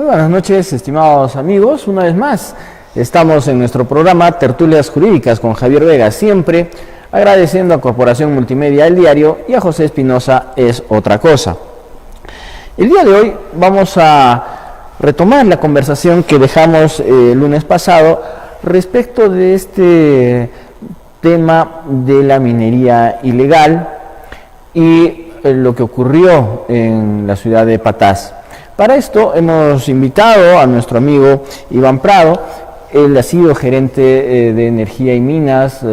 buenas noches, estimados amigos. Una vez más, estamos en nuestro programa Tertulias Jurídicas con Javier Vega, siempre agradeciendo a Corporación Multimedia El Diario y a José Espinosa Es Otra Cosa. El día de hoy vamos a retomar la conversación que dejamos el lunes pasado respecto de este tema de la minería ilegal y lo que ocurrió en la ciudad de Patás. Para esto hemos invitado a nuestro amigo Iván Prado. Él ha sido gerente de Energía y Minas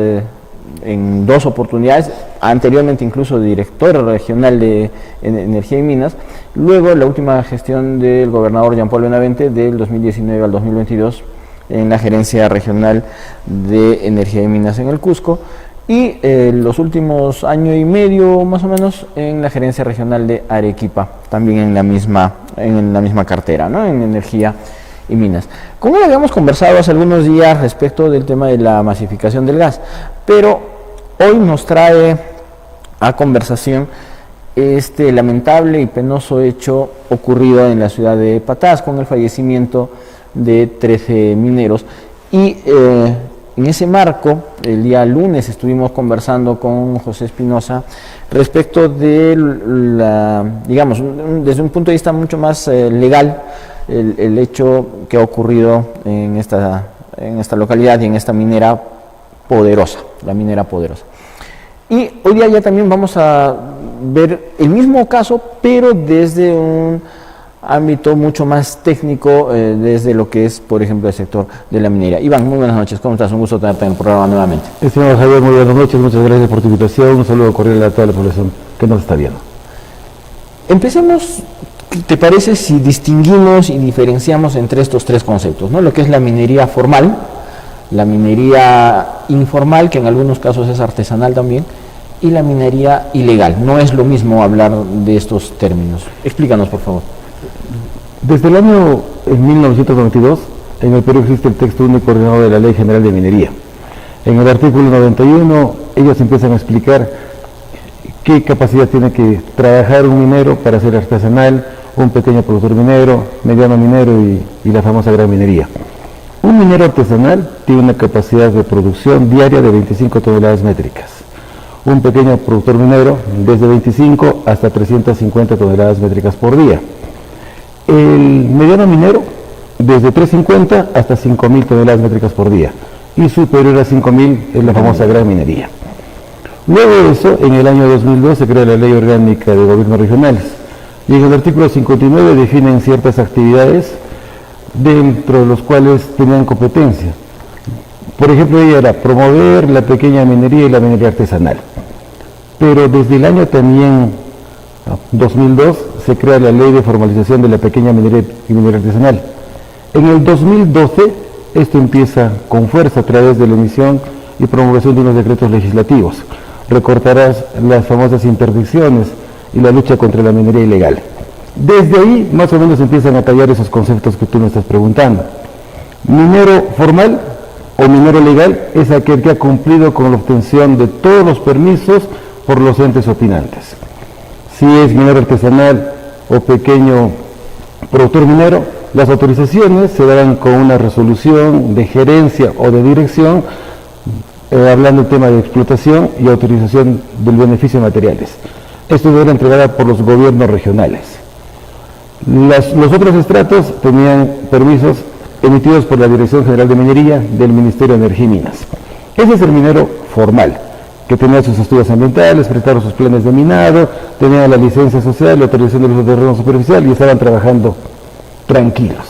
en 2 oportunidades, anteriormente incluso director regional de Energía y Minas, luego la última gestión del gobernador Jean Paul Benavente del 2019 al 2022 en la gerencia regional de Energía y Minas en el Cusco, y los últimos año y medio más o menos en la gerencia regional de Arequipa, también en la misma cartera, ¿no? En Energía y Minas. Con él habíamos conversado hace algunos días respecto del tema de la masificación del gas, pero hoy nos trae a conversación este lamentable y penoso hecho ocurrido en la ciudad de Patás con el fallecimiento de 13 mineros. Y en ese marco, el día lunes estuvimos conversando con José Espinosa respecto de digamos, desde un punto de vista mucho más legal, el hecho que ha ocurrido en esta localidad y en esta minera poderosa, la minera poderosa. Y hoy día ya también vamos a ver el mismo caso, pero desde un ámbito mucho más técnico, desde lo que es, por ejemplo, el sector de la minería. Iván, muy buenas noches, ¿cómo estás? Un gusto tenerte en el programa nuevamente. Estimado Javier, muy buenas noches, muchas gracias por tu invitación, un saludo cordial a toda la población que nos está viendo. Empecemos, ¿te parece si distinguimos y diferenciamos entre estos 3 conceptos, ¿no? Lo que es la minería formal, la minería informal, que en algunos casos es artesanal también, y la minería ilegal. No es lo mismo hablar de estos términos. Explícanos, por favor. Desde el año 1992, en el Perú existe el texto único ordenado de la Ley General de Minería. En el artículo 91, ellos empiezan a explicar qué capacidad tiene que trabajar un minero para ser artesanal, un pequeño productor minero, mediano minero y la famosa gran minería. Un minero artesanal tiene una capacidad de producción diaria de 25 toneladas métricas. Un pequeño productor minero, desde 25 hasta 350 toneladas métricas por día. El mediano minero, desde 350 hasta 5.000 toneladas métricas por día. Y superior a 5.000 es la famosa gran minería. Luego de eso, en el año 2002 se crea la Ley Orgánica de Gobiernos Regionales. Y en el artículo 59 definen ciertas actividades dentro de los cuales tenían competencia. Por ejemplo, ella era promover la pequeña minería y la minería artesanal. Pero desde el año también 2002 se crea la Ley de Formalización de la Pequeña Minería y Minería Artesanal. En el 2012 esto empieza con fuerza a través de la emisión y promulgación de unos decretos legislativos. Recortarás las famosas interdicciones y la lucha contra la minería ilegal. Desde ahí más o menos empiezan a tallar esos conceptos que tú me estás preguntando. Minero formal o minero legal es aquel que ha cumplido con la obtención de todos los permisos por los entes opinantes. Si es minero artesanal o pequeño productor minero, las autorizaciones se darán con una resolución de gerencia o de dirección, hablando del tema de explotación y autorización del beneficio de materiales. Esto será entregada por los gobiernos regionales. Los otros estratos tenían permisos emitidos por la Dirección General de Minería del Ministerio de Energía y Minas. Ese es el minero formal, que tenía sus estudios ambientales, prestaron sus planes de minado, tenía la licencia social, la autorización del uso de terreno superficial y estaban trabajando tranquilos.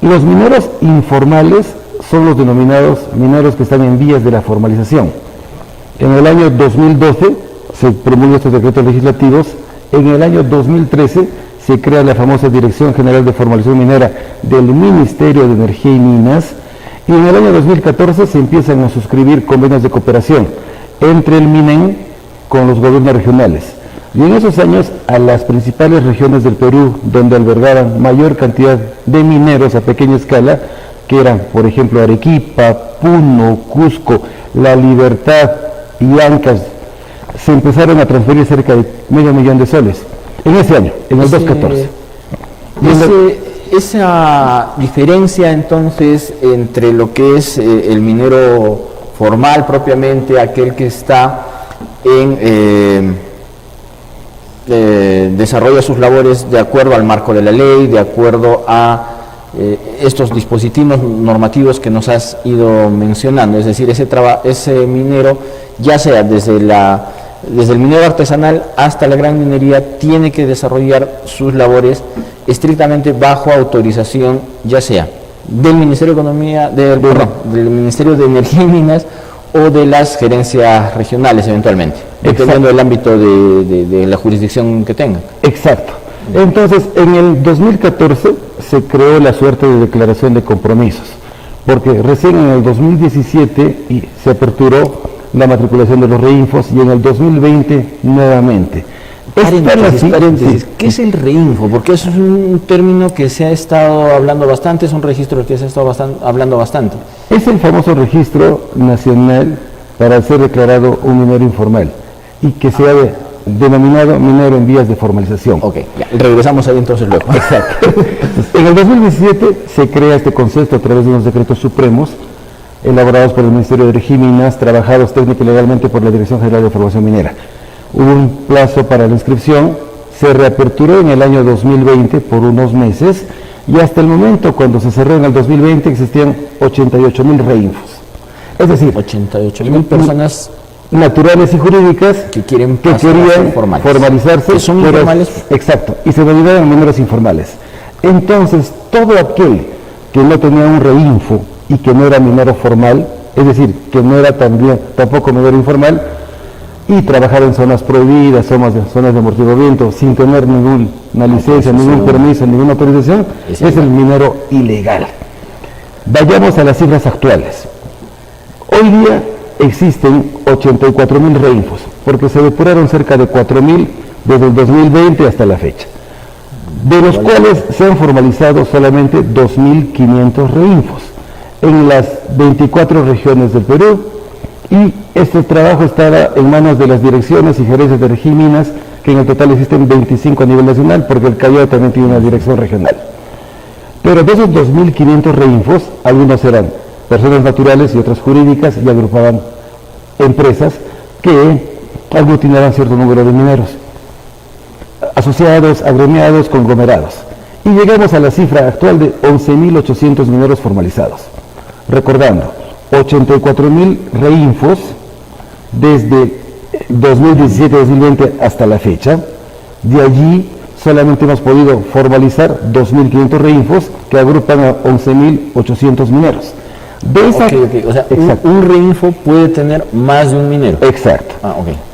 Los mineros informales son los denominados mineros que están en vías de la formalización. En el año 2012 se promulgan estos decretos legislativos, en el año 2013 se crea la famosa Dirección General de Formalización Minera del Ministerio de Energía y Minas, y en el año 2014 se empiezan a suscribir convenios de cooperación entre el MINEN con los gobiernos regionales. Y en esos años a las principales regiones del Perú, donde albergaban mayor cantidad de mineros a pequeña escala, que eran, por ejemplo, Arequipa, Puno, Cusco, La Libertad y Ancash, se empezaron a transferir cerca de $500,000 de soles en ese año, en el 2014. esa diferencia entonces entre lo que es el minero formal propiamente, aquel que está en desarrolla sus labores de acuerdo al marco de la ley, de acuerdo a estos dispositivos normativos que nos has ido mencionando, es decir, ese minero, ya sea desde el minero artesanal hasta la gran minería, tiene que desarrollar sus labores estrictamente bajo autorización, ya sea del Ministerio de Economía, del Ministerio de Energía y Minas o de las gerencias regionales eventualmente, dependiendo del ámbito de la jurisdicción que tengan. Exacto. Entonces, en el 2014 se creó la suerte de declaración de compromisos, porque recién en el 2017 se aperturó la matriculación de los reinfos y en el 2020 nuevamente. Paréntesis. ¿Qué es el reinfo? Porque eso es un término que se ha estado hablando bastante, es un registro del que se ha estado hablando bastante. Es el famoso registro nacional para ser declarado un minero informal y que se ha denominado minero en vías de formalización. Ok, ya, regresamos ahí entonces luego. Exacto. En el 2017 se crea este concepto a través de unos decretos supremos elaborados por el Ministerio de Energía y Minas, trabajados técnico y legalmente por la Dirección General de Formación Minera. Hubo un plazo para la inscripción, se reaperturó en el año 2020 por unos meses y hasta el momento, cuando se cerró en el 2020, existían 88.000 reinfos. Es decir, 88.000 personas naturales y jurídicas que querían formalizarse, que son informales. Exacto, y se denominaban mineros informales. Entonces, todo aquel que no tenía un reinfo y que no era minero formal, es decir, que no era tampoco minero informal, y trabajaba en zonas prohibidas, zonas de amortiguamiento, sin tener ninguna licencia, ningún permiso, ninguna autorización, es el minero ilegal. Vayamos a las cifras actuales. Hoy día existen 84.000 reinfos, porque se depuraron cerca de 4.000 desde el 2020 hasta la fecha, de los cuales se han formalizado solamente 2.500 reinfos en las 24 regiones del Perú, y este trabajo estaba en manos de las direcciones y gerencias de Energía y Minas, que en el total existen 25 a nivel nacional, porque el Callao también tiene una dirección regional. Pero de esos 2.500 reinfos, algunos eran personas naturales y otras jurídicas, y agrupaban empresas que aglutinaban cierto número de mineros, asociados, agremiados, conglomerados. Y llegamos a la cifra actual de 11.800 mineros formalizados. Recordando, 84.000 reinfos desde 2017-2020 hasta la fecha. De allí solamente hemos podido formalizar 2.500 reinfos que agrupan a 11.800 mineros. De esa, O sea, un reinfo puede tener más de un minero. Exacto.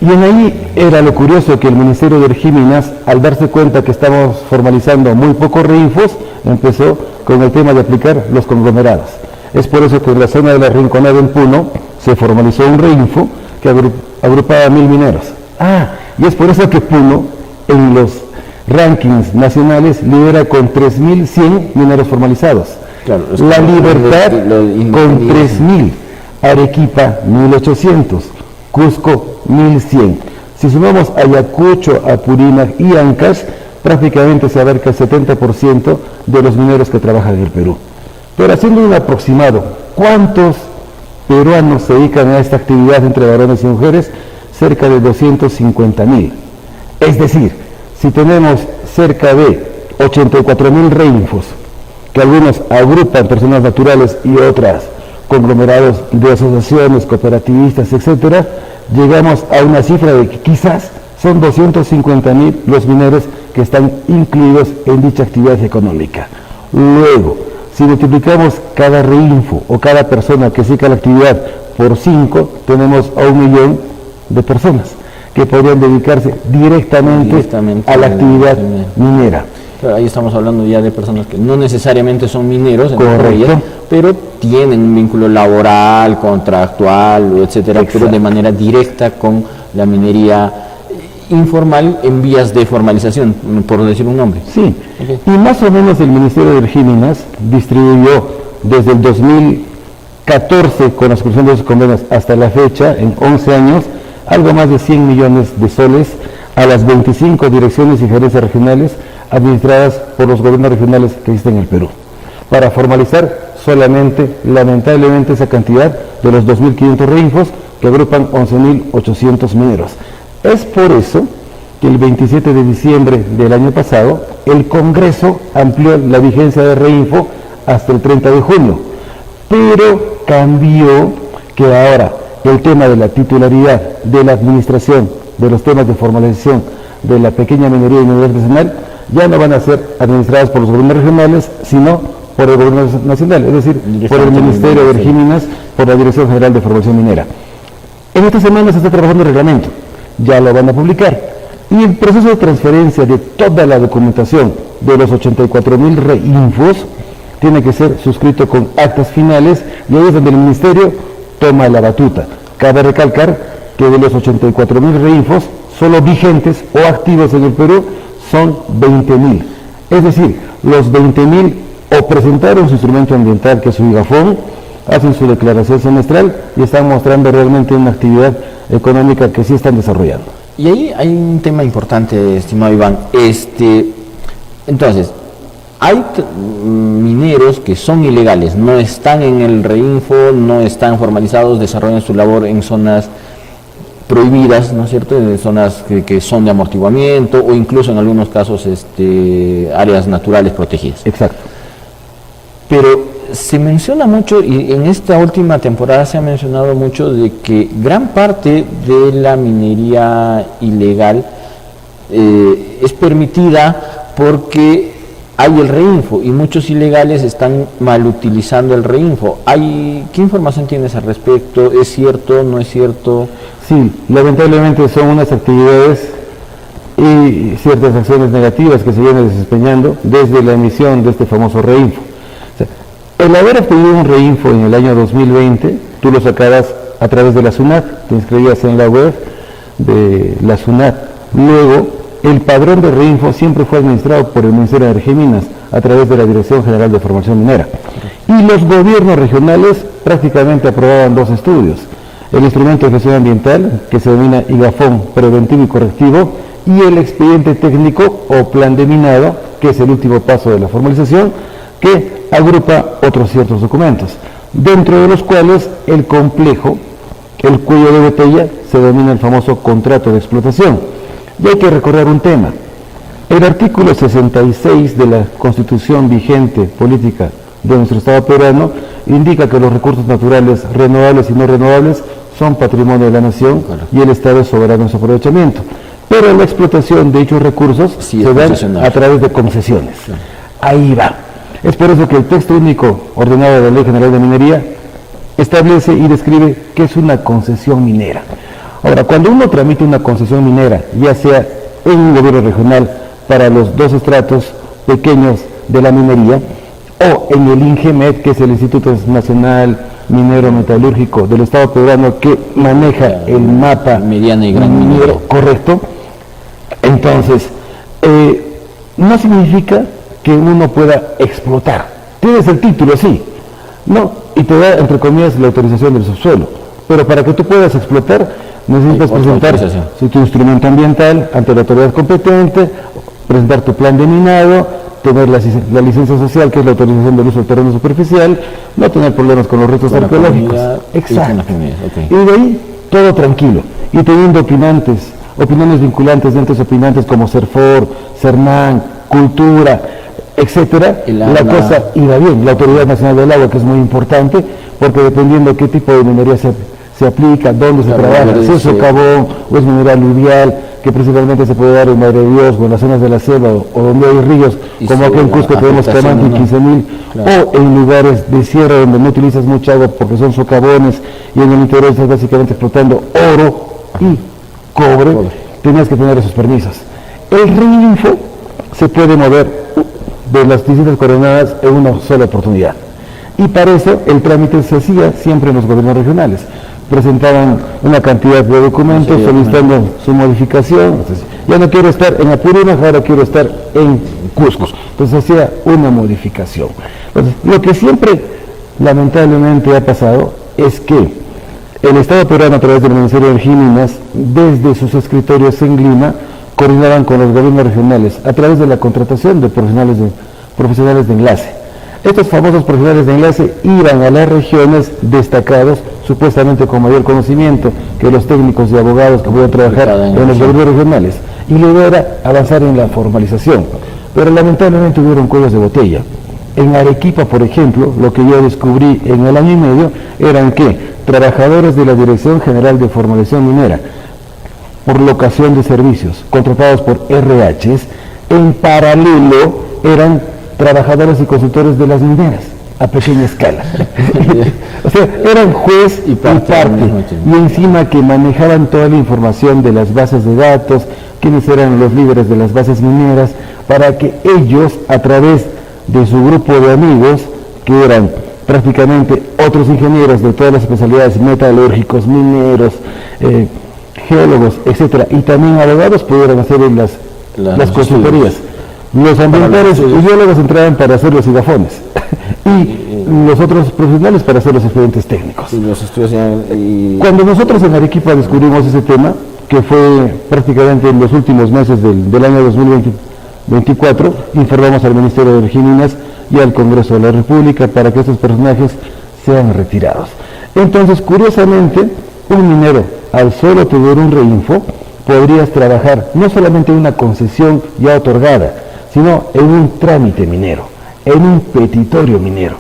Y en ahí era lo curioso que el Ministerio de Energía y Minas, al darse cuenta que estamos formalizando muy pocos reinfos, empezó con el tema de aplicar los conglomerados. Es por eso que en la zona de la Rinconada en Puno se formalizó un reinfo que agrupaba a 1.000 mineros. Y es por eso que Puno en los rankings nacionales lidera con 3.100 mineros formalizados. Claro, La Libertad con 3.000, Arequipa 1.800, Cusco 1.100. Si sumamos Ayacucho, Apurímac y Ancash, prácticamente se abarca el 70% de los mineros que trabajan en el Perú. Pero haciendo un aproximado, ¿cuántos peruanos se dedican a esta actividad entre varones y mujeres? Cerca de 250.000. Es decir, si tenemos cerca de 84.000 reinfos, que algunos agrupan personas naturales y otras conglomerados de asociaciones, cooperativistas, etcétera, llegamos a una cifra de que quizás son 250.000 los mineros que están incluidos en dicha actividad económica. Luego, si multiplicamos cada reinfo o cada persona que siga la actividad por 5, tenemos a 1 millón de personas que podrían dedicarse directamente a la actividad minera. Claro, ahí estamos hablando ya de personas que no necesariamente son mineros, pero tienen un vínculo laboral, contractual, etcétera, pero de manera directa con la minería informal en vías de formalización, por decir un nombre. Sí, y más o menos el Ministerio de Energía y Minas distribuyó desde el 2014 con la suscripción de esos convenios hasta la fecha, en 11 años, algo más de 100 millones de soles a las 25 direcciones y gerencias regionales, administradas por los gobiernos regionales que existen en el Perú, para formalizar solamente, lamentablemente, esa cantidad de los 2.500 reinfos que agrupan 11.800 mineros. Es por eso que el 27 de diciembre del año pasado, el Congreso amplió la vigencia de reinfo hasta el 30 de junio, pero cambió que ahora el tema de la titularidad de la administración de los temas de formalización de la pequeña minería y minería artesanal ya no van a ser administradas por los gobiernos regionales, sino por el gobierno nacional, es decir, por el Ministerio de Regímenes, por la Dirección General de Formación Minera. En esta semana se está trabajando el reglamento, ya lo van a publicar, y el proceso de transferencia de toda la documentación de los 84.000 reinfos tiene que ser suscrito con actas finales, y ahí es donde el Ministerio toma la batuta. Cabe recalcar que de los 84.000 reinfos, solo vigentes o activos en el Perú son 20.000. Es decir, los 20.000 o presentaron su instrumento ambiental, que es su IGAFON, hacen su declaración semestral y están mostrando realmente una actividad económica que sí están desarrollando. Y ahí hay un tema importante, estimado Iván. Entonces, hay mineros que son ilegales, no están en el reinfo, no están formalizados, desarrollan su labor en zonas prohibidas, ¿no es cierto?, en zonas que son de amortiguamiento o incluso en algunos casos áreas naturales protegidas. Exacto. Pero se menciona mucho, y en esta última temporada se ha mencionado mucho, de que gran parte de la minería ilegal es permitida porque hay el reinfo y muchos ilegales están mal utilizando el reinfo. ¿Qué información tienes al respecto? ¿Es cierto? ¿No es cierto? Sí, lamentablemente son unas actividades y ciertas acciones negativas que se vienen desempeñando desde la emisión de este famoso reinfo. O sea, el haber obtenido un reinfo en el año 2020, tú lo sacabas a través de la SUNAT, te inscribías en la web de la SUNAT. Luego, el padrón de reinfo siempre fue administrado por el Ministerio de Energía y Minas a través de la Dirección General de Formación Minera. Y los gobiernos regionales prácticamente aprobaban dos estudios: el instrumento de gestión ambiental, que se denomina IGAFON preventivo y correctivo, y el expediente técnico o plan de minado, que es el último paso de la formalización, que agrupa otros ciertos documentos, dentro de los cuales el complejo, el cuello de botella, se denomina el famoso contrato de explotación. Y hay que recordar un tema. El artículo 66 de la Constitución vigente política de nuestro Estado peruano indica que los recursos naturales renovables y no renovables son patrimonio de la nación, claro, y el Estado es soberano en su aprovechamiento. Pero la explotación de dichos recursos se da a través de concesiones. Claro. Ahí va. Es por eso que el texto único ordenado de la Ley General de Minería establece y describe qué es una concesión minera. Ahora, cuando uno tramite una concesión minera, ya sea en un gobierno regional para los dos estratos pequeños de la minería, o en el INGEMET, que es el Instituto Nacional Minero Metalúrgico del Estado peruano, que maneja el mapa mediano y gran minero, correcto, entonces, no significa que uno pueda explotar. Tienes el título, sí, no, y te da, entre comillas, la autorización del subsuelo, pero para que tú puedas explotar, necesitas presentar tu instrumento ambiental ante la autoridad competente, presentar tu plan de minado, tener la licencia social, que es la autorización del uso del terreno superficial, no tener problemas con los restos arqueológicos. Exacto. Okay. Y de ahí todo tranquilo. Y teniendo opiniones vinculantes de entes opinantes como CERFOR, CERNAN, Cultura, etcétera, la cosa iba bien. La Autoridad Nacional del Agua, que es muy importante, porque dependiendo qué tipo de minería se aplica, dónde se trabaja, si es socavón o es minería aluvial, que principalmente se puede dar en Madre de Dios o en las zonas de la selva o donde hay ríos, como aquí en Cusco tenemos Camanti y 15.000, claro, o en lugares de sierra donde no utilizas mucha agua porque son socavones y en el interior estás básicamente explotando oro y cobre, tenías que tener esos permisos. El reinfo se puede mover de las distintas coordenadas en una sola oportunidad, y para eso el trámite se hacía siempre en los gobiernos regionales. Presentaban una cantidad de documentos solicitando su modificación. Entonces, ya no quiero estar en Apurímac, ahora quiero estar en Cusco. Entonces hacía una modificación. Entonces, lo que siempre lamentablemente ha pasado es que el Estado peruano, a través del Ministerio de Energía y Minas, desde sus escritorios en Lima, coordinaban con los gobiernos regionales a través de la contratación de profesionales de enlace. Estos famosos profesionales de enlace iban a las regiones destacados, supuestamente con mayor conocimiento que los técnicos y abogados que podían trabajar en los gobiernos regionales, y la idea era avanzar en la formalización. Pero lamentablemente hubieron cuellos de botella. En Arequipa, por ejemplo, lo que yo descubrí en el año y medio eran que trabajadores de la Dirección General de Formalización Minera, por locación de servicios, contratados por RHs, en paralelo eran trabajadores y consultores de las mineras, a pequeña escala. O sea, eran juez y parte, y encima que manejaban toda la información de las bases de datos, quiénes eran los líderes de las bases mineras, para que ellos, a través de su grupo de amigos, que eran prácticamente otros ingenieros de todas las especialidades, metalúrgicos, mineros, geólogos, etcétera, y también abogados, pudieran hacer las consultorías. Los ambientales y geólogos entraban para hacer los higafones y los otros profesionales para hacer los expedientes técnicos. Cuando nosotros en Arequipa descubrimos ese tema, que fue prácticamente en los últimos meses del año 2024, informamos al Ministerio de Energía y Minas y al Congreso de la República para que estos personajes sean retirados. Entonces, curiosamente, un minero, al solo tener un reinfo, podrías trabajar no solamente en una concesión ya otorgada, sino en un trámite minero, en un petitorio minero.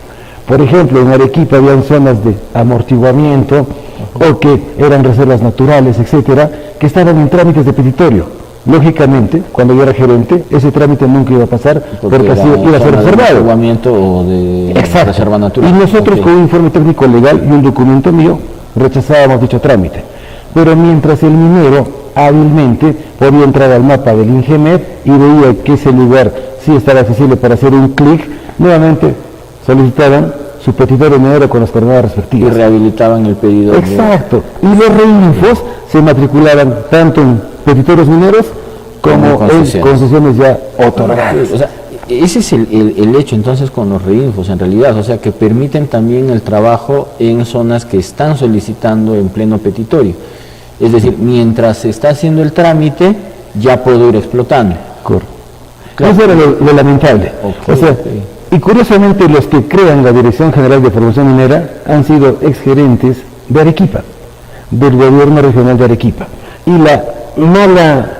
Por ejemplo, en Arequipa habían zonas de amortiguamiento o que eran reservas naturales, etcétera, que estaban en trámites de petitorio. Lógicamente, cuando yo era gerente, ese trámite nunca iba a pasar porque así iba a ser reservado. O de reserva natural. Y nosotros con un informe técnico legal y un documento mío rechazábamos dicho trámite. Pero mientras el minero hábilmente podía entrar al mapa del INGEMED y veía que ese lugar sí estaba accesible para hacer un clic, nuevamente solicitaban su petitorio minero con las coordenadas respectivas. Y rehabilitaban el pedido. Exacto. Y los reinfos se matriculaban tanto en petitorios mineros como en concesiones ya otorgadas. O sea, ese es el hecho entonces con los reinfos en realidad, o sea, que permiten también el trabajo en zonas que están solicitando en pleno petitorio. Es decir, mientras se está haciendo el trámite, ya puedo ir explotando. Correcto. Claro. Eso era lo lamentable. O sea, y curiosamente los que crean la Dirección General de Formación Minera han sido exgerentes de Arequipa, del gobierno regional de Arequipa. Y la mala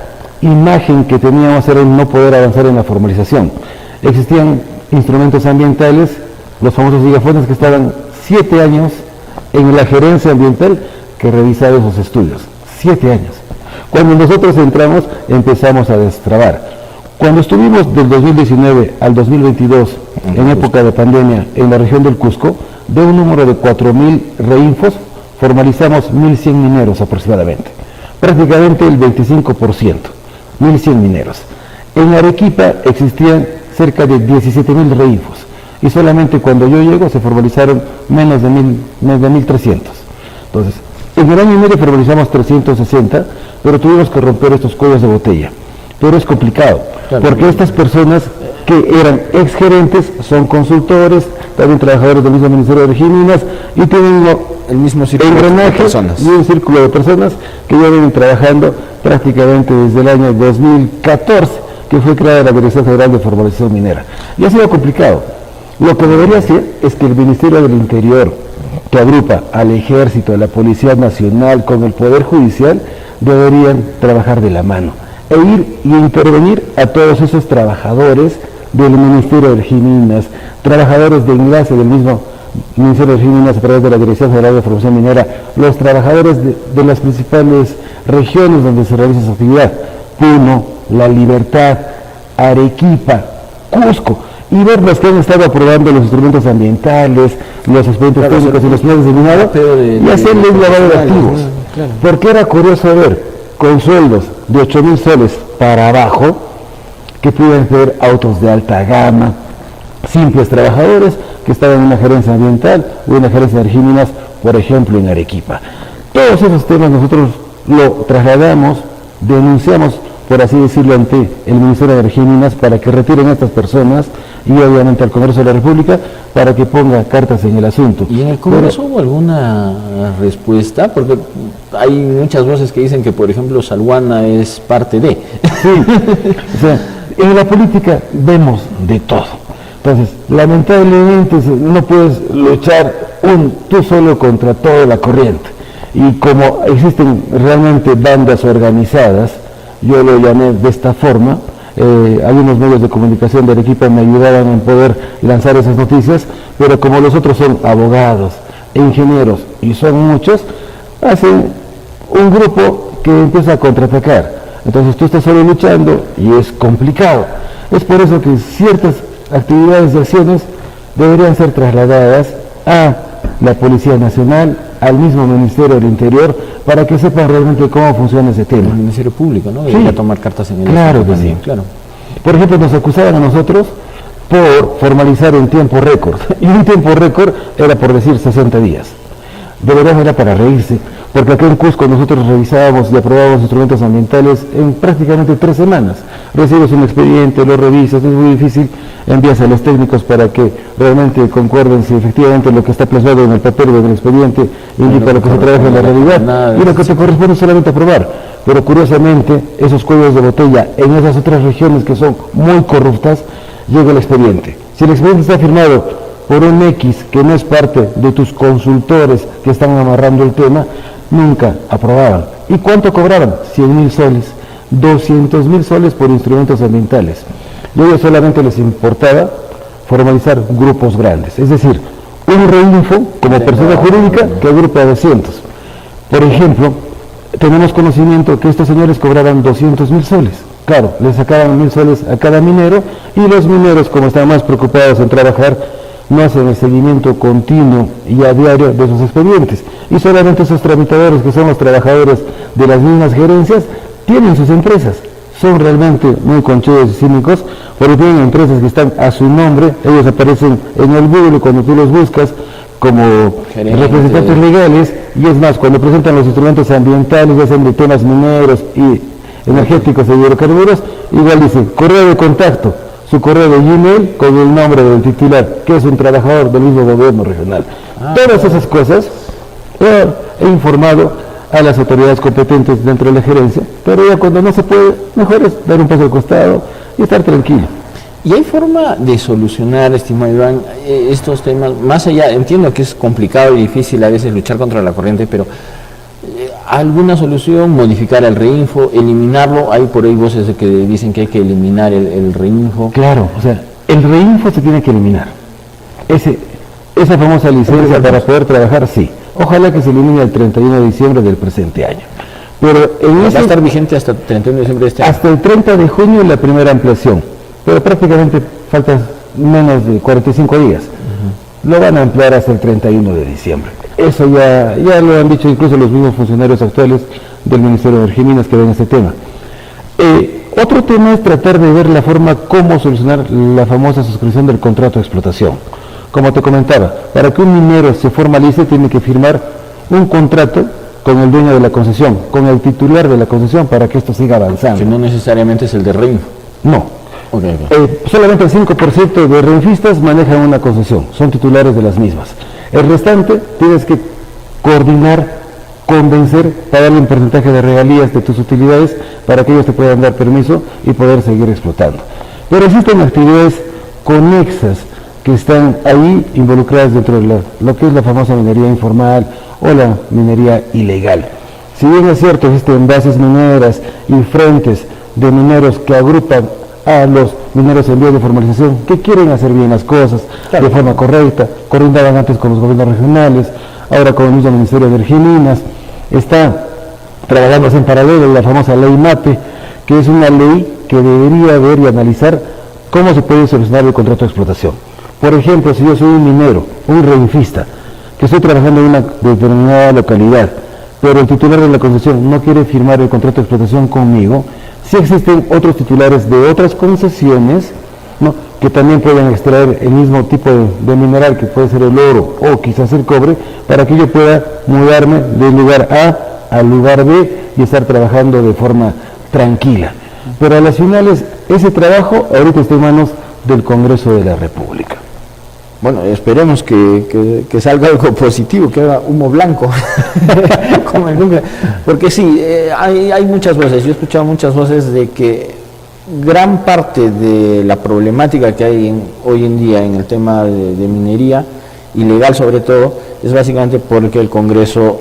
imagen que teníamos era el no poder avanzar en la formalización. Existían instrumentos ambientales, los famosos higafones, que estaban 7 años en la gerencia ambiental que revisaba esos estudios. 7 años. Cuando nosotros entramos, empezamos a destrabar. Cuando estuvimos del 2019 al 2022, en época de pandemia, en la región del Cusco, de un número de 4.000 reinfos, formalizamos 1.100 mineros aproximadamente. Prácticamente el 25%, 1.100 mineros. En Arequipa existían cerca de 17.000 reinfos, y solamente cuando yo llego se formalizaron menos de 1.300. Entonces, en el año y medio formalizamos 360, pero tuvimos que romper estos cuellos de botella. Pero es complicado, porque estas personas que eran exgerentes son consultores, también trabajadores del mismo Ministerio de Energía y Minas, y tienen el mismo círculo de personas. Y un círculo de personas que ya vienen trabajando prácticamente desde el año 2014, que fue creada la Dirección General de Formalización Minera. Y ha sido complicado. Lo que debería ser es que el Ministerio del Interior, que agrupa al Ejército, a la Policía Nacional con el Poder Judicial, deberían trabajar de la mano e ir y intervenir a todos esos trabajadores del Ministerio de Energía y Minas, trabajadores de enlace del mismo Ministerio de Energía y Minas a través de la Dirección General de Formación Minera, los trabajadores de las principales regiones donde se realiza esa actividad, Puno, La Libertad, Arequipa, Cusco, y ver los que han estado aprobando los instrumentos ambientales, los expedientes técnicos y los planes de minado, y hacerles lavado de activos. Porque era curioso ver con sueldos de 8.000 soles para abajo, que pudieran ser autos de alta gama, simples trabajadores que estaban en una gerencia ambiental o en una gerencia de energía y minas, por ejemplo en Arequipa. Todos esos temas nosotros lo trasladamos, denunciamos, por así decirlo, ante el Ministerio de Energía y Minas para que retiren a estas personas, y obviamente al Congreso de la República para que ponga cartas en el asunto. ¿Y en el Congreso hubo alguna respuesta? Porque hay muchas voces que dicen que, por ejemplo, Salguana es parte de. Sí, o sea, en la política vemos de todo. Entonces, lamentablemente no puedes luchar tú solo contra toda la corriente. Y como existen realmente bandas organizadas, yo lo llamé de esta forma, algunos medios de comunicación de Arequipa me ayudaban en poder lanzar esas noticias, pero como los otros son abogados, ingenieros y son muchos, hacen un grupo que empieza a contraatacar. Entonces tú estás solo luchando y es complicado. Es por eso que ciertas actividades y acciones deberían ser trasladadas a la Policía Nacional, al mismo Ministerio del Interior, para que sepan realmente cómo funciona ese tema. El Ministerio Público, ¿no? Sí. Tomar cartas en el Claro que sí. Claro. Por ejemplo, nos acusaban a nosotros por formalizar en tiempo récord. Y un tiempo récord era por decir 60 días. De verdad era para reírse, porque aquí en Cusco nosotros revisábamos y aprobábamos instrumentos ambientales en prácticamente 3 semanas. Recibes un expediente, lo revisas, es muy difícil, envías a los técnicos para que realmente concuerden si efectivamente lo que está plasmado en el papel o en el expediente indica lo que se trabaja en la realidad, y lo que te corresponde es solamente aprobar. Pero curiosamente, esos cuellos de botella en esas otras regiones que son muy corruptas, llega el expediente. Si el expediente está firmado por un X que no es parte de tus consultores que están amarrando el tema, nunca aprobaban. ¿Y cuánto cobraban? 100.000 soles, 200.000 soles por instrumentos ambientales. Y a ellos solamente les importaba formalizar grupos grandes, es decir, un reinfo como persona jurídica que agrupa a 200. Por ejemplo, tenemos conocimiento que estos señores cobraban 200.000 soles. Claro, les sacaban 1.000 soles a cada minero, y los mineros, como están más preocupados en trabajar, no hacen el seguimiento continuo y a diario de sus expedientes. Y solamente esos tramitadores, que son los trabajadores de las mismas gerencias, tienen sus empresas. Son realmente muy conchudos y cínicos, porque tienen empresas que están a su nombre, ellos aparecen en el Google cuando tú los buscas como representantes legales, y es más, cuando presentan los instrumentos ambientales, ya sean de temas mineros y energéticos e hidrocarburos, igual dice correo de contacto, su correo de Gmail con el nombre del titular, que es un trabajador del mismo gobierno regional. Todas esas cosas he informado a las autoridades competentes dentro de la gerencia, pero ya cuando no se puede, mejor es dar un paso al costado y estar tranquilo. ¿Y hay forma de solucionar, estimado Iván, estos temas? Más allá, entiendo que es complicado y difícil a veces luchar contra la corriente, pero ¿alguna solución? ¿Modificar el reinfo? ¿Eliminarlo? Hay por ahí voces de que dicen que hay que eliminar el reinfo. Claro, o sea, el reinfo se tiene que eliminar. Esa famosa licencia para poder trabajar, sí. Ojalá que se elimine el 31 de diciembre del presente año. Pero va a estar vigente hasta el 31 de diciembre de este año. Hasta el 30 de junio la primera ampliación, pero prácticamente faltan menos de 45 días. Lo van a ampliar hasta el 31 de diciembre. Eso ya lo han dicho incluso los mismos funcionarios actuales del Ministerio de Energía y Minas que ven este tema. Otro tema es tratar de ver la forma cómo solucionar la famosa suscripción del contrato de explotación. Como te comentaba, para que un minero se formalice tiene que firmar un contrato con el dueño de la concesión, con el titular de la concesión, para que esto siga avanzando. Que no necesariamente es el de reinfo. No. Okay. Solamente el 5% de reinfistas manejan una concesión, son titulares de las mismas. El restante tienes que coordinar, convencer, pagarle un porcentaje de regalías de tus utilidades para que ellos te puedan dar permiso y poder seguir explotando. Pero existen actividades conexas que están ahí involucradas dentro de lo que es la famosa minería informal o la minería ilegal. Si bien es cierto, existen bases mineras y frentes de mineros que agrupan a los mineros en vías de formalización que quieren hacer bien las cosas, claro, de forma correcta, coordinaban antes con los gobiernos regionales, ahora con el mismo Ministerio de Energía y Minas, está trabajándose en paralelo la famosa ley MAPE, que es una ley que debería ver y analizar cómo se puede solucionar el contrato de explotación. Por ejemplo, si yo soy un minero, un reinfista, que estoy trabajando en una determinada localidad, pero el titular de la concesión no quiere firmar el contrato de explotación conmigo, sí existen otros titulares de otras concesiones, ¿no?, que también pueden extraer el mismo tipo de mineral, que puede ser el oro o quizás el cobre, para que yo pueda mudarme del lugar A al lugar B y estar trabajando de forma tranquila. Pero a las finales, ese trabajo ahorita está en manos del Congreso de la República. Bueno, esperemos que salga algo positivo, que haga humo blanco, como el núcleo. Porque sí, hay muchas voces, yo he escuchado muchas voces de que gran parte de la problemática que hay hoy en día en el tema de minería, ilegal sobre todo, es básicamente porque el Congreso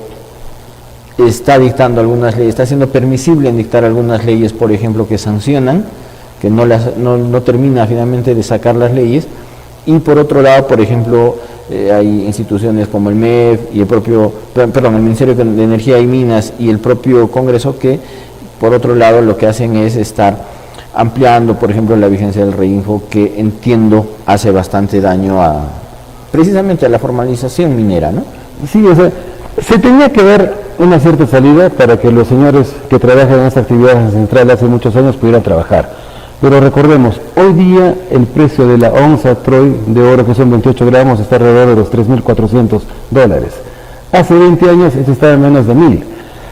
está dictando algunas leyes, está siendo permisible en dictar algunas leyes, por ejemplo, que sancionan, que no termina finalmente de sacar las leyes. Y por otro lado, por ejemplo, hay instituciones como el MEF y el Ministerio de Energía y Minas y el propio Congreso que, por otro lado, lo que hacen es estar ampliando, por ejemplo, la vigencia del reinfo, que entiendo hace bastante daño precisamente a la formalización minera, ¿no? Sí, o sea, se tenía que dar una cierta salida para que los señores que trabajan en esta actividad central hace muchos años pudieran trabajar. Pero recordemos, hoy día el precio de la onza Troy de oro, que son 28 gramos, está alrededor de los $3.400. Hace 20 años esto estaba en menos de 1.000.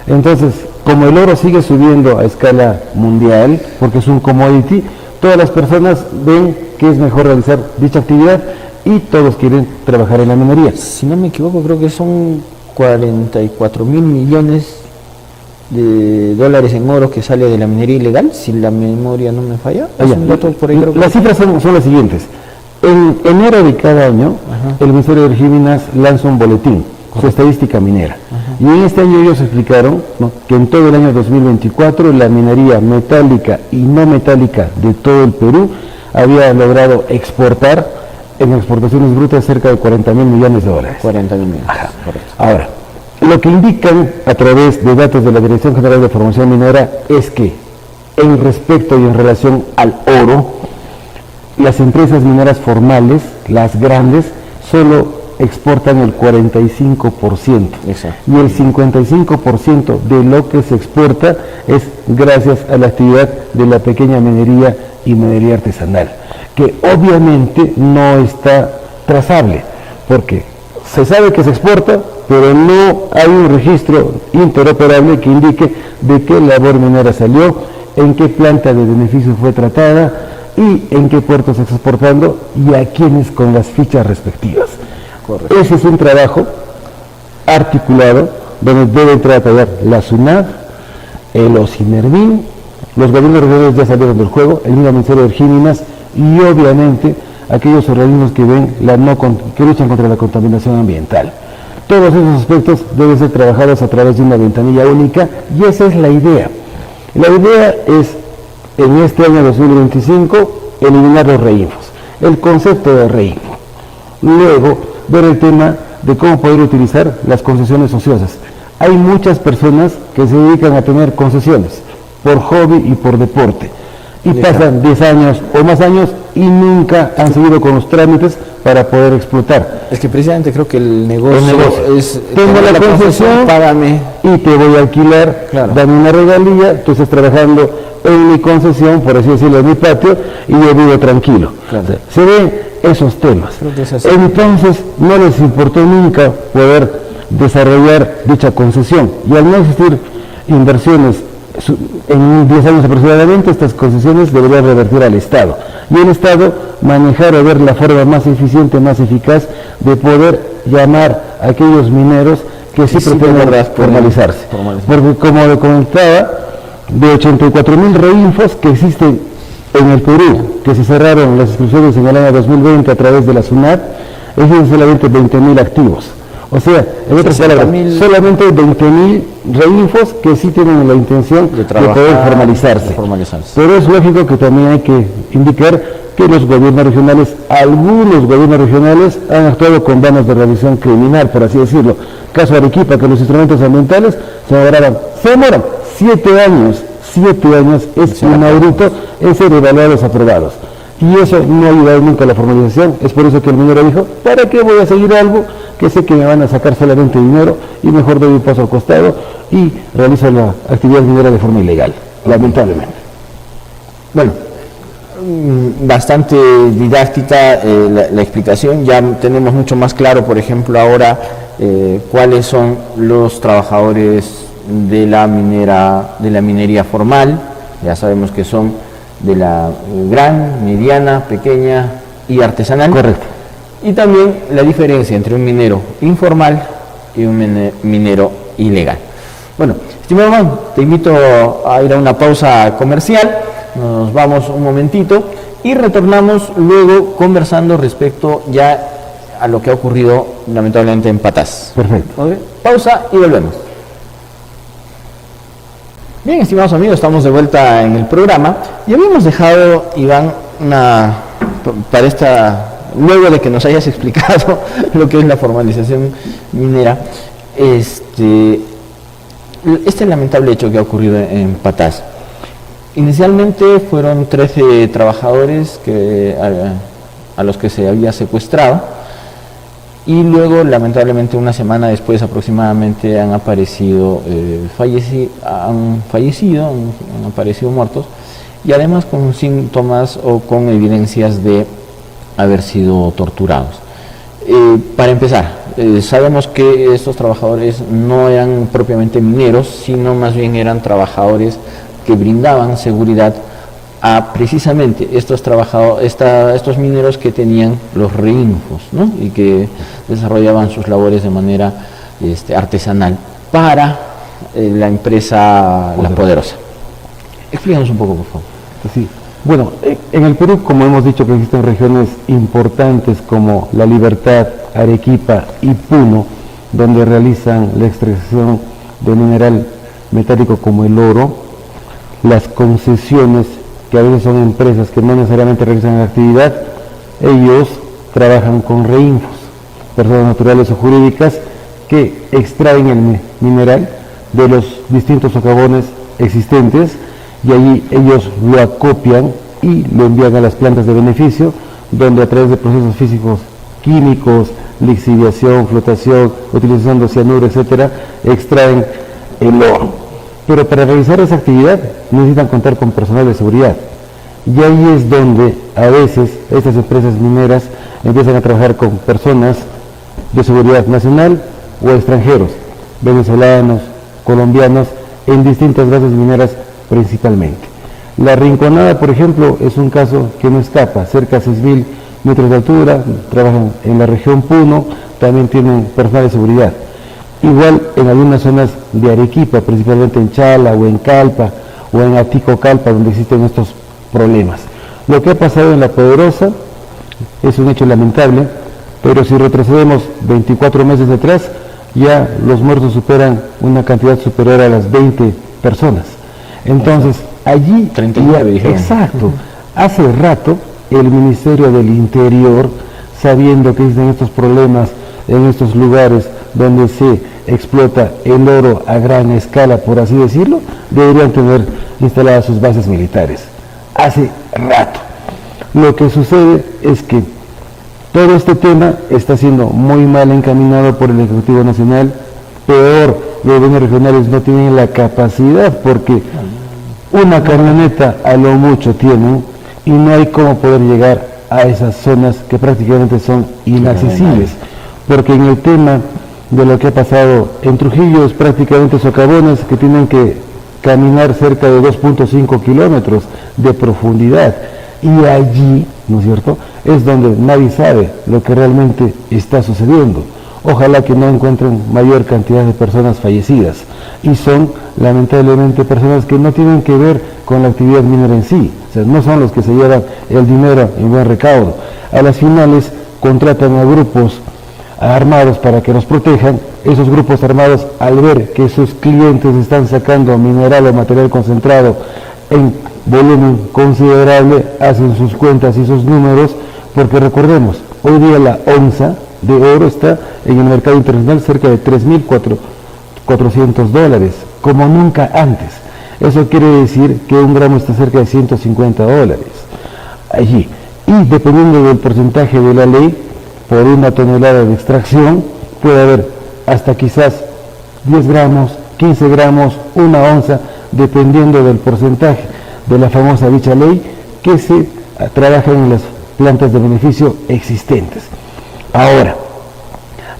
Entonces, como el oro sigue subiendo a escala mundial, porque es un commodity, todas las personas ven que es mejor realizar dicha actividad y todos quieren trabajar en la minería. Si no me equivoco, creo que son 44.000 millones de dólares en oro que sale de la minería ilegal, si la memoria no me falla. Las cifras son las siguientes. En enero de cada año, el Ministerio de Energía y Minas lanza un boletín, su estadística minera. Y en este año ellos explicaron, ¿no?, que en todo el año 2024 la minería metálica y no metálica de todo el Perú había logrado exportar en exportaciones brutas cerca de $40.000 millones. 40.000 millones, correcto. Ahora, lo que indican a través de datos de la Dirección General de Formación Minera es que en respecto y en relación al oro, las empresas mineras formales, las grandes, solo exportan el 45%. Exacto. Y el 55% de lo que se exporta es gracias a la actividad de la pequeña minería y minería artesanal, que obviamente no está trazable, porque se sabe que se exporta, pero no hay un registro interoperable que indique de qué labor minera salió, en qué planta de beneficio fue tratada y en qué puerto se está exportando y a quiénes con las fichas respectivas. Correcto. Ese es un trabajo articulado donde debe entrar a trabajar la SUNAT, el OSINERMIN, los gobiernos regionales ya salieron del juego, el mismo Ministerio de Energía y Minas y obviamente aquellos organismos que que luchan contra la contaminación ambiental. Todos esos aspectos deben ser trabajados a través de una ventanilla única y esa es la idea. La idea es, en este año 2025, eliminar los reinfos, el concepto de reinfo. Luego, ver el tema de cómo poder utilizar las concesiones ociosas. Hay muchas personas que se dedican a tener concesiones por hobby y por deporte. Y pasan 10 años o más años y nunca han seguido con los trámites para poder explotar. Es que precisamente creo que el negocio es... Tengo la concesión, págame. Y te voy a alquilar, claro, dame una regalía, tú estás trabajando en mi concesión, por así decirlo, en mi patio, y yo vivo tranquilo. Claro. Se ven esos temas. Entonces, no les importó nunca poder desarrollar dicha concesión. Y al no existir inversiones en 10 años aproximadamente, estas concesiones deberían revertir al Estado. Y el Estado manejar o ver la forma más eficiente, más eficaz de poder llamar a aquellos mineros que sí pretenden formalizarse. Porque como le comentaba, de 84.000 reinfos que existen en el Perú, que se cerraron las inscripciones en el año 2020 a través de la SUNAT, existen solamente 20.000 activos. O sea, en otras palabras, solamente 20.000 reinfos que sí tienen la intención de poder formalizarse. Pero es lógico que también hay que indicar que los gobiernos regionales, algunos gobiernos regionales han actuado con vanas de revisión criminal, por así decirlo. Caso Arequipa, que los instrumentos ambientales se demoran 7 años. 7 años es inaudito en ser evaluados, aprobados. Y eso no ha ayudado nunca a la formalización. Es por eso que el minero dijo, ¿para qué voy a seguir algo que sé que me van a sacar solamente dinero y mejor doy un paso al costado y realizo la actividad minera de forma ilegal? Lamentablemente. Bueno, bastante didáctica la explicación. Ya tenemos mucho más claro, por ejemplo, ahora cuáles son los trabajadores de la minería formal. Ya sabemos que son de la gran, mediana, pequeña y artesanal. Correcto. Y también la diferencia entre un minero informal y un minero ilegal. Bueno, estimado Juan, te invito a ir a una pausa comercial, nos vamos un momentito y retornamos luego conversando respecto ya a lo que ha ocurrido lamentablemente en Patás. Perfecto. ¿Okay? Pausa y volvemos. Bien, estimados amigos, estamos de vuelta en el programa y habíamos dejado, Iván, para esta, luego de que nos hayas explicado lo que es la formalización minera, este lamentable hecho que ha ocurrido en Patás. Inicialmente fueron 13 trabajadores a los que se había secuestrado y luego lamentablemente una semana después aproximadamente han aparecido han aparecido muertos y además con síntomas o con evidencias de haber sido torturados. Para empezar, sabemos que estos trabajadores no eran propiamente mineros, sino más bien eran trabajadores que brindaban seguridad a precisamente estos mineros que tenían los reinfos, ¿no? Y que desarrollaban sus labores de manera artesanal para la empresa La Poderosa. Explícanos un poco, por favor. Sí. Bueno, en el Perú, como hemos dicho, que existen regiones importantes como La Libertad, Arequipa y Puno, donde realizan la extracción de mineral metálico como el oro. Las concesiones, que a veces son empresas que no necesariamente realizan la actividad, ellos trabajan con reinfos, personas naturales o jurídicas que extraen el mineral de los distintos socavones existentes y allí ellos lo acopian y lo envían a las plantas de beneficio, donde a través de procesos físicos químicos, lixiviación, flotación, utilización de cianuro, etcétera, extraen el oro. Pero para realizar esa actividad necesitan contar con personal de seguridad. Y ahí es donde a veces estas empresas mineras empiezan a trabajar con personas de seguridad nacional o extranjeros, venezolanos, colombianos, en distintas bases mineras principalmente. La Rinconada, por ejemplo, es un caso que no escapa, cerca de 6.000 metros de altura, trabajan en la región Puno, también tienen personal de seguridad. Igual en algunas zonas de Arequipa, principalmente en Chala o en Calpa o en Atico-Calpa, donde existen estos problemas. Lo que ha pasado en La Poderosa es un hecho lamentable, pero si retrocedemos 24 meses atrás, ya los muertos superan una cantidad superior a las 20 personas. Entonces, allí, 39 dijeron. Exacto, hace rato el Ministerio del Interior, sabiendo que existen estos problemas en estos lugares donde se explota el oro a gran escala, por así decirlo, deberían tener instaladas sus bases militares. Hace rato. Lo que sucede es que todo este tema está siendo muy mal encaminado por el Ejecutivo Nacional. Peor, los gobiernos regionales no tienen la capacidad, porque una camioneta a lo mucho tienen y no hay cómo poder llegar a esas zonas que prácticamente son inaccesibles, porque en el tema de lo que ha pasado en Trujillo es prácticamente socavones que tienen que caminar cerca de 2.5 kilómetros de profundidad, y allí, ¿no es cierto?, es donde nadie sabe lo que realmente está sucediendo. Ojalá que no encuentren mayor cantidad de personas fallecidas, y son lamentablemente personas que no tienen que ver con la actividad minera en sí, o sea, no son los que se llevan el dinero en buen recaudo. A las finales contratan a grupos armados para que los protejan. Esos grupos armados, al ver que sus clientes están sacando mineral o material concentrado en volumen considerable, hacen sus cuentas y sus números, porque recordemos, hoy día la onza de oro está en el mercado internacional cerca de $3.400, como nunca antes. Eso quiere decir que un gramo está cerca de $150 allí, y dependiendo del porcentaje de la ley, por una tonelada de extracción puede haber hasta quizás 10 gramos, 15 gramos, una onza, dependiendo del porcentaje de la famosa dicha ley que se trabaja en las plantas de beneficio existentes. Ahora,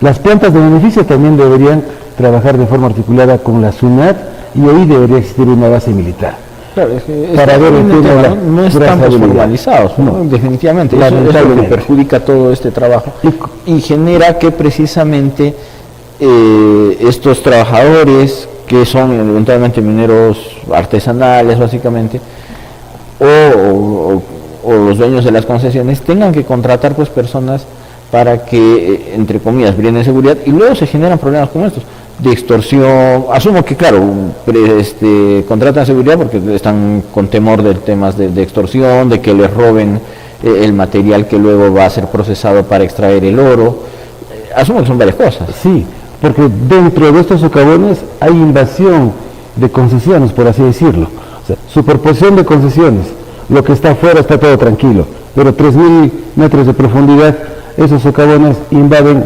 las plantas de beneficio también deberían trabajar de forma articulada con la SUNAT, y ahí debería existir una base militar. Claro, es que para ver el tema de la no están pues formalizados, ¿no? Definitivamente. Eso es lo que perjudica todo este trabajo y genera que precisamente estos trabajadores que son eventualmente mineros artesanales básicamente o los dueños de las concesiones tengan que contratar pues personas para que entre comillas brinden seguridad y luego se generan problemas como estos de extorsión. Asumo que claro, contratan seguridad porque están con temor de temas de extorsión, de que les roben el material que luego va a ser procesado para extraer el oro. Asumo que son varias cosas. Sí, porque dentro de estos socavones hay invasión de concesiones, por así decirlo. O sea, superposición de concesiones. Lo que está afuera está todo tranquilo, pero 3.000 metros de profundidad, esos socavones invaden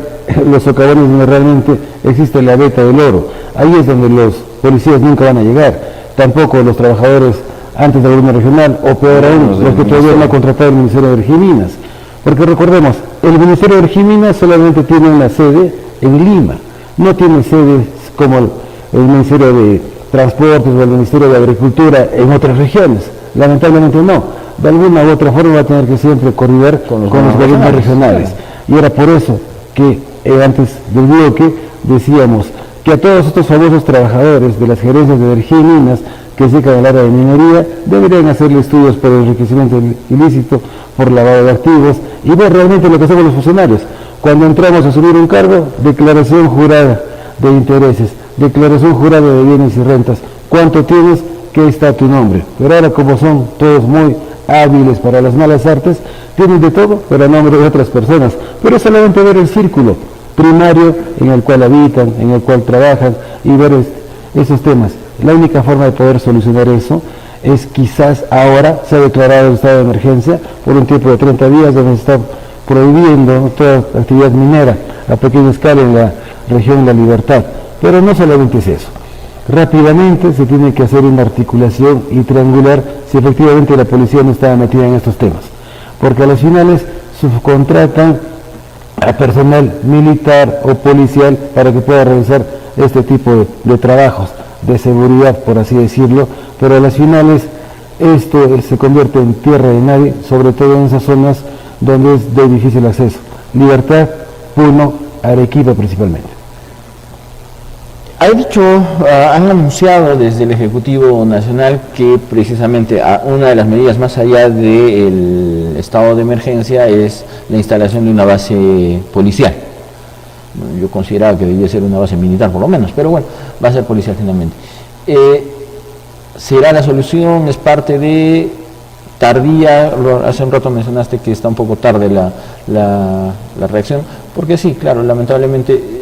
los socavones donde realmente existe la veta del oro. Ahí es donde los policías nunca van a llegar, tampoco los trabajadores antes del gobierno regional, o peor aún, los que todavía no ha contratado el Ministerio de Energía y Minas. Porque recordemos, el Ministerio de Energía y Minas solamente tiene una sede en Lima, no tiene sedes como el Ministerio de Transportes o el Ministerio de Agricultura en otras regiones. Lamentablemente no, de alguna u otra forma va a tener que siempre coordinar con los gobiernos regionales. Y era por eso que antes del bloque decíamos que a todos estos famosos trabajadores de las gerencias de energía y minas que se dedican al área de minería deberían hacerle estudios por enriquecimiento ilícito, por lavado de activos y ver realmente lo que hacemos los funcionarios. Cuando entramos a asumir un cargo, declaración jurada de intereses, declaración jurada de bienes y rentas, ¿cuánto tienes? ¿Qué está tu nombre? Pero ahora como son todos muy hábiles para las malas artes, tienen de todo, pero a nombre de otras personas. Pero solamente ver el círculo primario en el cual habitan, en el cual trabajan y ver esos temas. La única forma de poder solucionar eso es quizás ahora se ha declarado el estado de emergencia por un tiempo de 30 días donde se está prohibiendo toda actividad minera a pequeña escala en la región de La Libertad. Pero no solamente es eso. Rápidamente se tiene que hacer una articulación y triangular si efectivamente la policía no está metida en estos temas, porque a las finales subcontratan a personal militar o policial para que pueda realizar este tipo de trabajos de seguridad, por así decirlo, pero a las finales esto se convierte en tierra de nadie, sobre todo en esas zonas donde es de difícil acceso. Libertad, Puno, Arequipa principalmente. Han anunciado desde el Ejecutivo Nacional que precisamente una de las medidas más allá del estado de emergencia es la instalación de una base policial. Yo consideraba que debía ser una base militar por lo menos, pero bueno, va a ser policial finalmente. ¿Será la solución? ¿Es parte de tardía? Hace un rato mencionaste que está un poco tarde la reacción, porque sí, claro, lamentablemente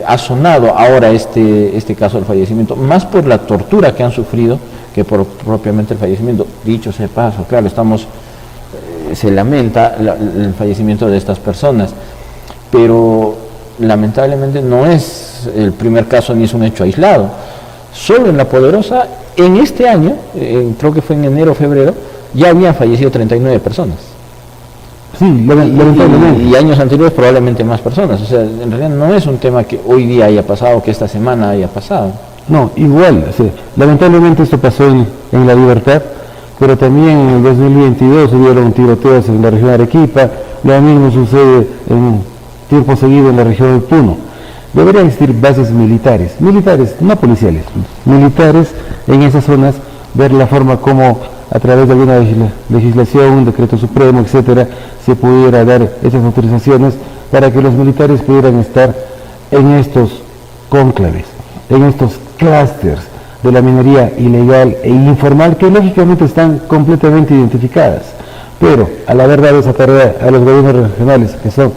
ha sonado ahora este caso del fallecimiento, más por la tortura que han sufrido que por propiamente el fallecimiento. Dicho sea de paso, claro, se lamenta el fallecimiento de estas personas, pero lamentablemente no es el primer caso ni es un hecho aislado. Solo en La Poderosa, en este año, creo que fue en enero o febrero, ya habían fallecido 39 personas. Sí, lamentablemente. Y años anteriores probablemente más personas. O sea, en realidad no es un tema que hoy día haya pasado, que esta semana haya pasado. No, igual, sí. Lamentablemente esto pasó en La Libertad, pero también en el 2022 hubieron tiroteos en la región de Arequipa, lo mismo sucede en tiempo seguido en la región del Puno. Deberían existir bases militares, no policiales, militares en esas zonas, ver la forma como a través de alguna legislación, un decreto supremo, etcétera, se pudiera dar esas autorizaciones para que los militares pudieran estar en estos cónclaves, en estos clústeres de la minería ilegal e informal que lógicamente están completamente identificadas. Pero al haber dado esa tarea a los gobiernos regionales que son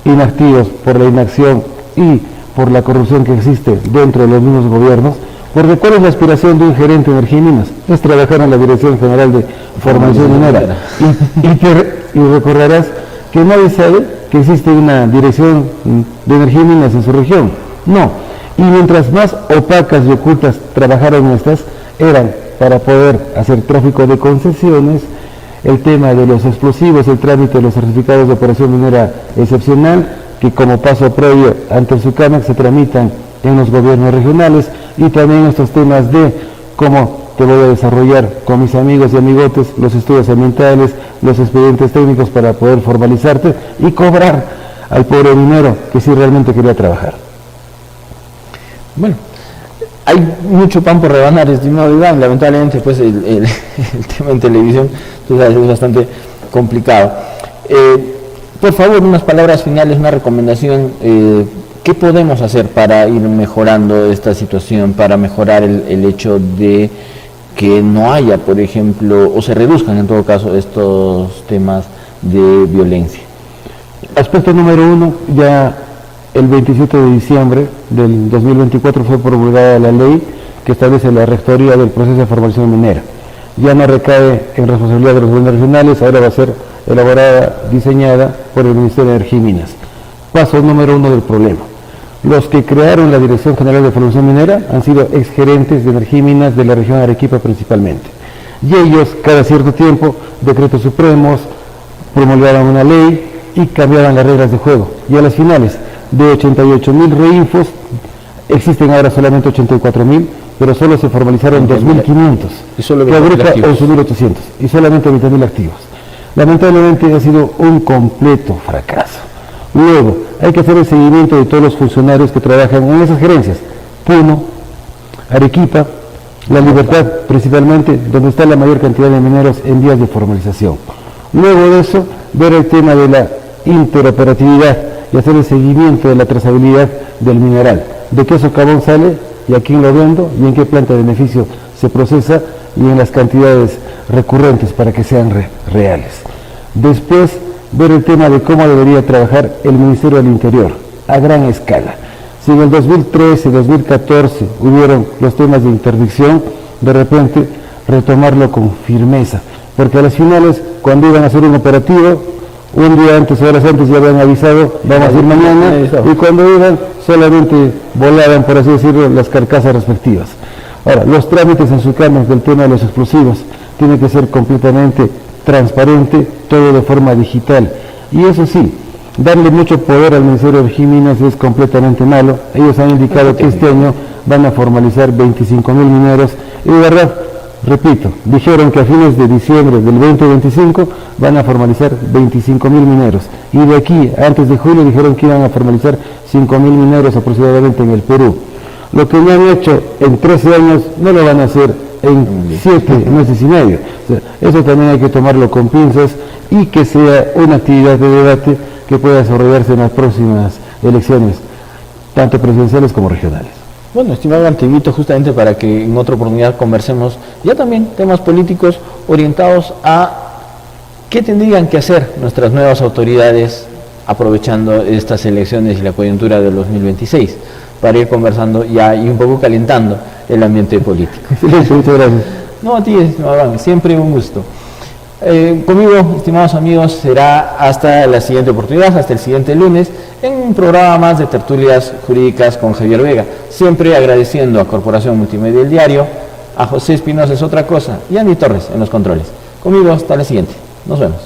inactivos por la inacción y por la corrupción que existe dentro de los mismos gobiernos, porque ¿cuál es la aspiración de un gerente de energía y minas? Es trabajar en la Dirección General de Formación Minera. Y recordarás que nadie sabe que existe una Dirección de Energía y Minas en su región. No. Y mientras más opacas y ocultas trabajaron estas, eran para poder hacer tráfico de concesiones, el tema de los explosivos, el trámite de los certificados de operación minera excepcional, que como paso previo ante el SUCAMEX se tramitan en los gobiernos regionales, y también estos temas de cómo que voy a desarrollar con mis amigos y amigotes los estudios ambientales, los expedientes técnicos para poder formalizarte y cobrar al pobre minero que sí realmente quería trabajar. Bueno, hay mucho pan por rebanar, estimado Iván. Lamentablemente, pues el tema en televisión, tú sabes, es bastante complicado. Por favor, unas palabras finales, una recomendación. ¿Qué podemos hacer para ir mejorando esta situación, para mejorar el hecho de que no haya, por ejemplo, o se reduzcan en todo caso estos temas de violencia? Aspecto número 1, ya el 27 de diciembre del 2024 fue promulgada la ley que establece la rectoría del proceso de formalización minera. Ya no recae en responsabilidad de los gobiernos regionales, ahora va a ser elaborada, diseñada por el Ministerio de Energía y Minas. Paso número 1 del problema. Los que crearon la Dirección General de Formación Minera han sido exgerentes de Energía y Minas de la región Arequipa principalmente. Y ellos, cada cierto tiempo, decretos supremos, promulgaron una ley y cambiaban las reglas de juego. Y a las finales, de 88.000 reinfos, existen ahora solamente 84.000, pero solo se formalizaron 2.500, y solo que agrupa 11.800, y solamente 20.000 activos. Lamentablemente ha sido un completo fracaso. Luego, hay que hacer el seguimiento de todos los funcionarios que trabajan en esas gerencias. Puno, Arequipa, La Libertad principalmente, donde está la mayor cantidad de mineros en vías de formalización. Luego de eso, ver el tema de la interoperatividad y hacer el seguimiento de la trazabilidad del mineral. De qué socavón sale y a quién lo vendo y en qué planta de beneficio se procesa y en las cantidades recurrentes para que sean reales. Después, ver el tema de cómo debería trabajar el Ministerio del Interior a gran escala. Si en el 2013, 2014 hubieron los temas de interdicción, de repente retomarlo con firmeza, porque a las finales, cuando iban a hacer un operativo, un día antes, horas antes ya habían avisado, vamos a ir mañana, y cuando iban solamente volaban, por así decirlo, las carcasas respectivas. Ahora, los trámites en su cambio del tema de los explosivos tiene que ser completamente transparente, todo de forma digital. Y eso sí, darle mucho poder al Ministerio de Energía y Minas es completamente malo. Ellos han indicado que este año van a formalizar 25.000 mineros y de verdad, repito, dijeron que a fines de diciembre del 2025 van a formalizar 25.000 mineros y de aquí, antes de julio, dijeron que iban a formalizar 5.000 mineros aproximadamente en el Perú. Lo que no han hecho en 13 años no lo van a hacer en 7 meses y medio. O sea, eso también hay que tomarlo con pinzas y que sea una actividad de debate que pueda desarrollarse en las próximas elecciones, tanto presidenciales como regionales. Bueno, estimado, te invito justamente para que en otra oportunidad conversemos ya también temas políticos orientados a qué tendrían que hacer nuestras nuevas autoridades aprovechando estas elecciones y la coyuntura del 2026, para ir conversando ya y un poco calentando el ambiente político. Muchas gracias. No, a ti, estimado Iván, siempre un gusto. Conmigo, estimados amigos, será hasta la siguiente oportunidad, hasta el siguiente lunes, en un programa más de tertulias jurídicas con Javier Vega. Siempre agradeciendo a Corporación Multimedia El Diario, a José Espinosa Es Otra Cosa y a Andy Torres en los controles. Conmigo hasta la siguiente. Nos vemos.